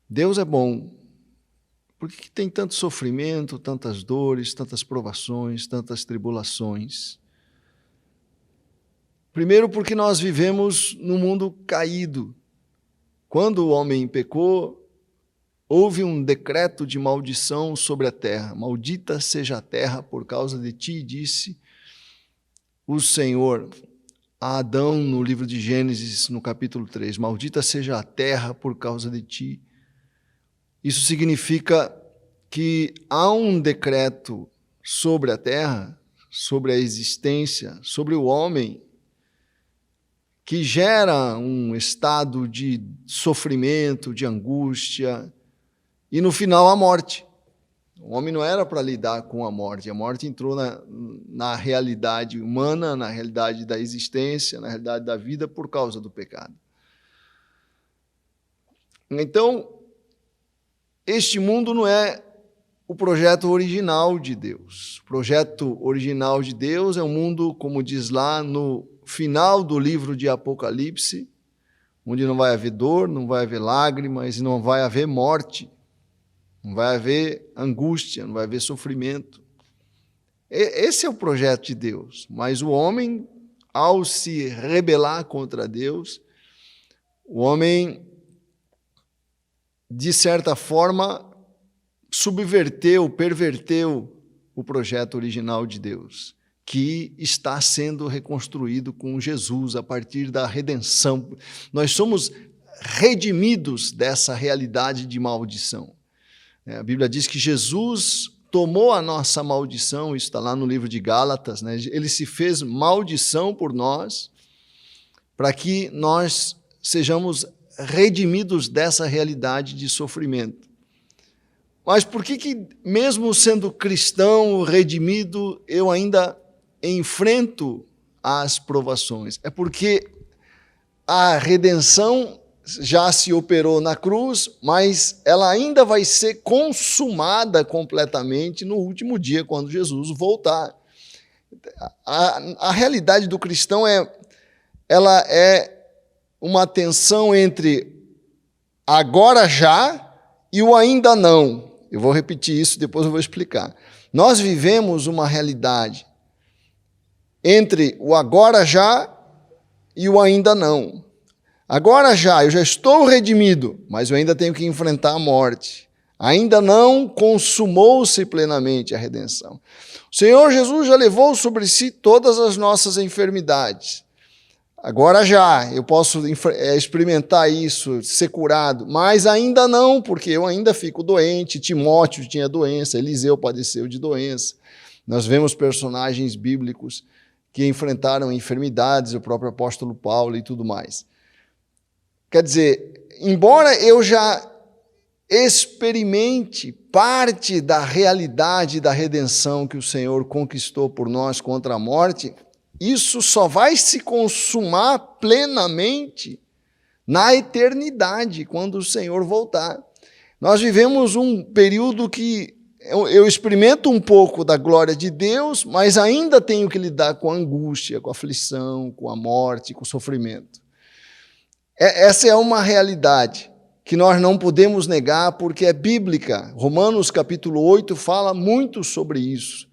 Deus é bom. Por que tem tanto sofrimento, tantas dores, tantas provações, tantas tribulações? Primeiro, porque nós vivemos num mundo caído. Quando o homem pecou, houve um decreto de maldição sobre a terra. Maldita seja a terra por causa de ti, disse o Senhor a Adão no livro de Gênesis, no capítulo 3. Maldita seja a terra por causa de ti. Isso significa que há um decreto sobre a terra, sobre a existência, sobre o homem, que gera um estado de sofrimento, de angústia, e no final a morte. O homem não era para lidar com a morte entrou na realidade humana, na realidade da existência, na realidade da vida por causa do pecado. Então, este mundo não é o projeto original de Deus. O projeto original de Deus é um mundo, como diz lá no final do livro de Apocalipse, onde não vai haver dor, não vai haver lágrimas e não vai haver morte. Não vai haver angústia, não vai haver sofrimento. Esse é o projeto de Deus. Mas o homem, ao se rebelar contra Deus, o homem, de certa forma, subverteu, perverteu o projeto original de Deus, que está sendo reconstruído com Jesus a partir da redenção. Nós somos redimidos dessa realidade de maldição. A Bíblia diz que Jesus tomou a nossa maldição, isso está lá no livro de Gálatas, né? Ele se fez maldição por nós, para que nós sejamos redimidos dessa realidade de sofrimento. Mas por que mesmo sendo cristão, redimido, eu ainda enfrento as provações? É porque a redenção já se operou na cruz, mas ela ainda vai ser consumada completamente no último dia, quando Jesus voltar. A realidade do cristão ela é uma tensão entre agora já e o ainda não. Eu vou repetir isso, depois eu vou explicar. Nós vivemos uma realidade entre o agora já e o ainda não. Agora já, eu já estou redimido, mas eu ainda tenho que enfrentar a morte. Ainda não consumou-se plenamente a redenção. O Senhor Jesus já levou sobre si todas as nossas enfermidades. Agora já, eu posso experimentar isso, ser curado, mas ainda não, porque eu ainda fico doente. Timóteo tinha doença, Eliseu padeceu de doença. Nós vemos personagens bíblicos que enfrentaram enfermidades, o próprio apóstolo Paulo e tudo mais. Quer dizer, embora eu já experimente parte da realidade da redenção que o Senhor conquistou por nós contra a morte, isso só vai se consumar plenamente na eternidade, quando o Senhor voltar. Nós vivemos um período que eu experimento um pouco da glória de Deus, mas ainda tenho que lidar com a angústia, com a aflição, com a morte, com o sofrimento. Essa é uma realidade que nós não podemos negar porque é bíblica. Romanos capítulo 8 fala muito sobre isso,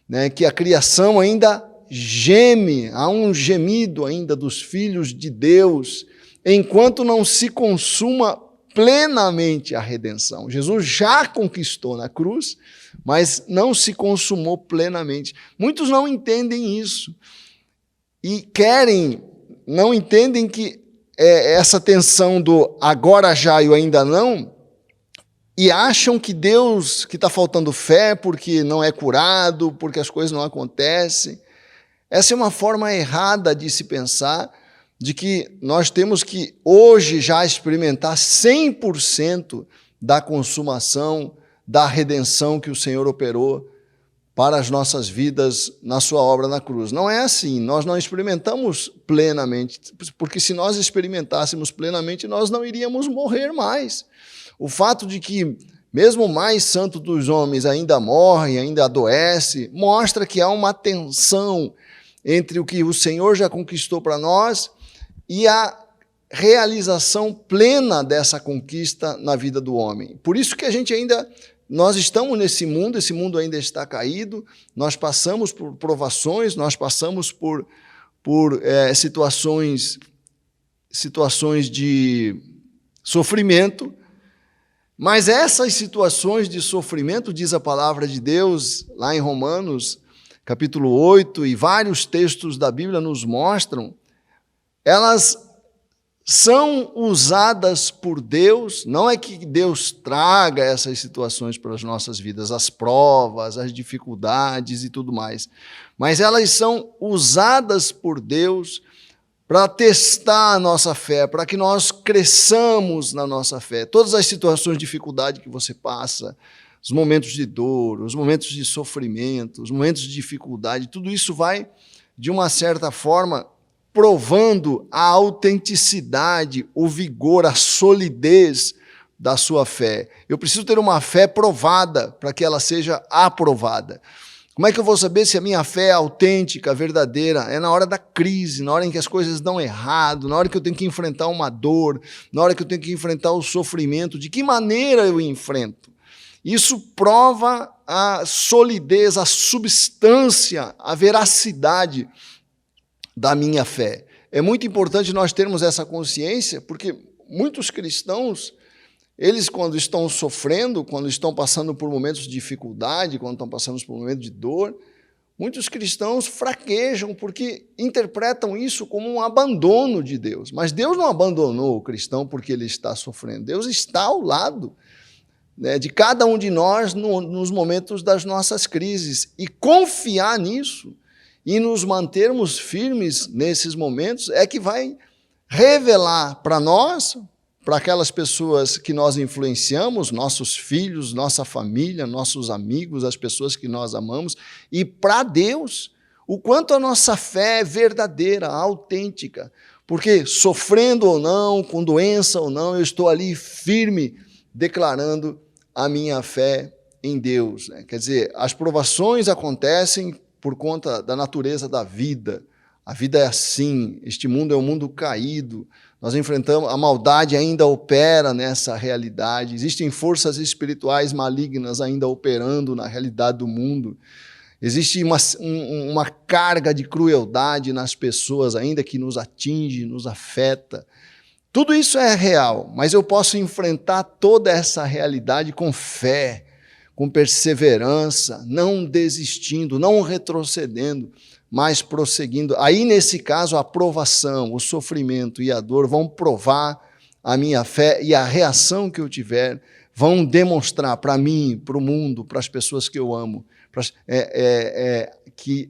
né? Que a criação ainda geme, há um gemido ainda dos filhos de Deus, enquanto não se consuma plenamente a redenção. Jesus já conquistou na cruz, mas não se consumou plenamente. Muitos não entendem isso e não entendem que essa tensão do agora já e o ainda não, e acham que Deus, que está faltando fé porque não é curado, porque as coisas não acontecem. Essa é uma forma errada de se pensar, de que nós temos que hoje já experimentar 100% da consumação, da redenção que o Senhor operou para as nossas vidas na sua obra na cruz. Não é assim, nós não experimentamos plenamente, porque se nós experimentássemos plenamente, nós não iríamos morrer mais. O fato de que mesmo o mais santo dos homens ainda morre, ainda adoece, mostra que há uma tensão entre o que o Senhor já conquistou para nós e a realização plena dessa conquista na vida do homem. Por isso que nós estamos nesse mundo, esse mundo ainda está caído, nós passamos por provações, nós passamos por situações de sofrimento, mas essas situações de sofrimento, diz a palavra de Deus, lá em Romanos, capítulo 8, e vários textos da Bíblia nos mostram, elas são usadas por Deus, não é que Deus traga essas situações para as nossas vidas, as provas, as dificuldades e tudo mais, mas elas são usadas por Deus para testar a nossa fé, para que nós cresçamos na nossa fé. Todas as situações de dificuldade que você passa, os momentos de dor, os momentos de sofrimento, os momentos de dificuldade, tudo isso vai, de uma certa forma, provando a autenticidade, o vigor, a solidez da sua fé. Eu preciso ter uma fé provada para que ela seja aprovada. Como é que eu vou saber se a minha fé é autêntica, verdadeira? É na hora da crise, na hora em que as coisas dão errado, na hora que eu tenho que enfrentar uma dor, na hora que eu tenho que enfrentar o sofrimento. De que maneira eu enfrento? Isso prova a solidez, a substância, a veracidade da minha fé. É muito importante nós termos essa consciência, porque muitos cristãos, eles quando estão sofrendo, quando estão passando por momentos de dificuldade, quando estão passando por momentos de dor, muitos cristãos fraquejam porque interpretam isso como um abandono de Deus. Mas Deus não abandonou o cristão porque ele está sofrendo. Deus está ao lado, né, de cada um de nós nos momentos das nossas crises. E confiar nisso e nos mantermos firmes nesses momentos é que vai revelar para nós, para aquelas pessoas que nós influenciamos, nossos filhos, nossa família, nossos amigos, as pessoas que nós amamos, e para Deus, o quanto a nossa fé é verdadeira, autêntica. Porque sofrendo ou não, com doença ou não, eu estou ali firme, declarando a minha fé em Deus. Quer dizer, as provações acontecem por conta da natureza da vida. A vida é assim, este mundo é um mundo caído, nós enfrentamos, a maldade ainda opera nessa realidade, existem forças espirituais malignas ainda operando na realidade do mundo, existe uma carga de crueldade nas pessoas ainda que nos atinge, nos afeta. Tudo isso é real, mas eu posso enfrentar toda essa realidade com fé, com perseverança, não desistindo, não retrocedendo, mas prosseguindo. Aí, nesse caso, a provação, o sofrimento e a dor vão provar a minha fé e a reação que eu tiver vão demonstrar para mim, para o mundo, para as pessoas que eu amo, que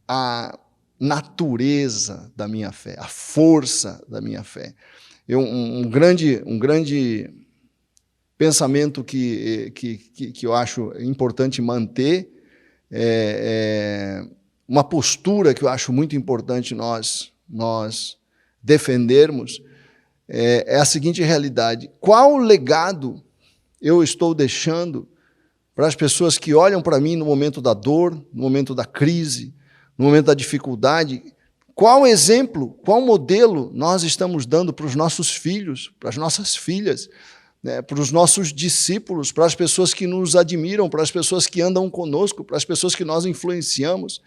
a natureza da minha fé, a força da minha fé. Um grande pensamento que eu acho importante manter, uma postura que eu acho muito importante nós defendermos, é a seguinte realidade: qual legado eu estou deixando para as pessoas que olham para mim no momento da dor, no momento da crise, no momento da dificuldade? Qual exemplo, qual modelo nós estamos dando para os nossos filhos, para as nossas filhas, né, para os nossos discípulos, para as pessoas que nos admiram, para as pessoas que andam conosco, para as pessoas que nós influenciamos?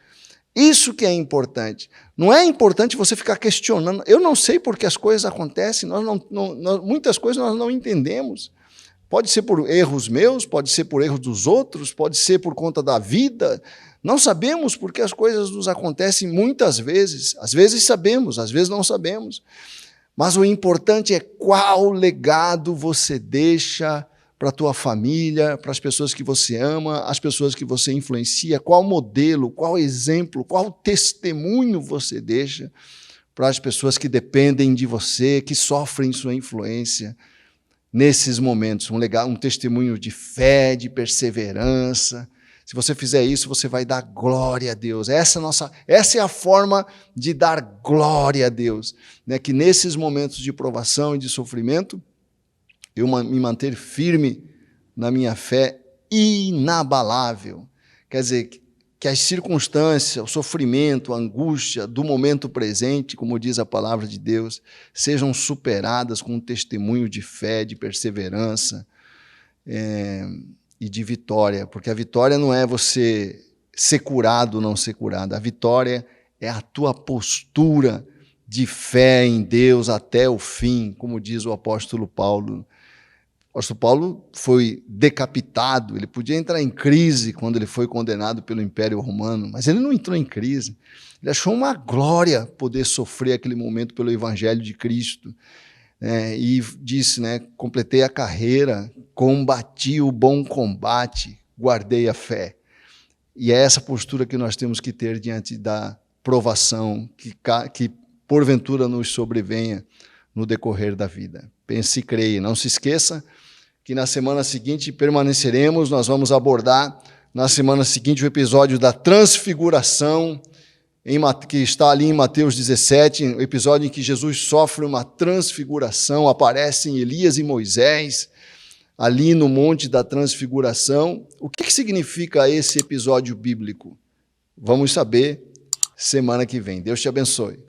Isso que é importante. Não é importante você ficar questionando. Eu não sei por que as coisas acontecem, muitas coisas nós não entendemos. Pode ser por erros meus, pode ser por erros dos outros, pode ser por conta da vida. Não sabemos por que as coisas nos acontecem muitas vezes. Às vezes sabemos, às vezes não sabemos. Mas o importante é qual legado você deixa para a tua família, para as pessoas que você ama, as pessoas que você influencia, qual modelo, qual exemplo, qual testemunho você deixa para as pessoas que dependem de você, que sofrem sua influência nesses momentos. Um testemunho de fé, de perseverança. Se você fizer isso, você vai dar glória a Deus. Essa é a forma de dar glória a Deus, né? Que nesses momentos de provação e de sofrimento, eu me manter firme na minha fé inabalável. Quer dizer, que as circunstâncias, o sofrimento, a angústia do momento presente, como diz a palavra de Deus, sejam superadas com um testemunho de fé, de perseverança e de vitória, porque a vitória não é você ser curado ou não ser curado, a vitória é a tua postura de fé em Deus até o fim, como diz o apóstolo Paulo. O apóstolo Paulo foi decapitado, ele podia entrar em crise quando ele foi condenado pelo Império Romano, mas ele não entrou em crise. Ele achou uma glória poder sofrer aquele momento pelo Evangelho de Cristo. E disse, completei a carreira, combati o bom combate, guardei a fé. E é essa postura que nós temos que ter diante da provação que porventura nos sobrevenha no decorrer da vida. Pense e creia, não se esqueça que na semana seguinte permaneceremos, nós vamos abordar na semana seguinte o episódio da transfiguração, que está ali em Mateus 17, o episódio em que Jesus sofre uma transfiguração, aparecem Elias e Moisés, ali no Monte da Transfiguração. O que significa esse episódio bíblico? Vamos saber semana que vem. Deus te abençoe.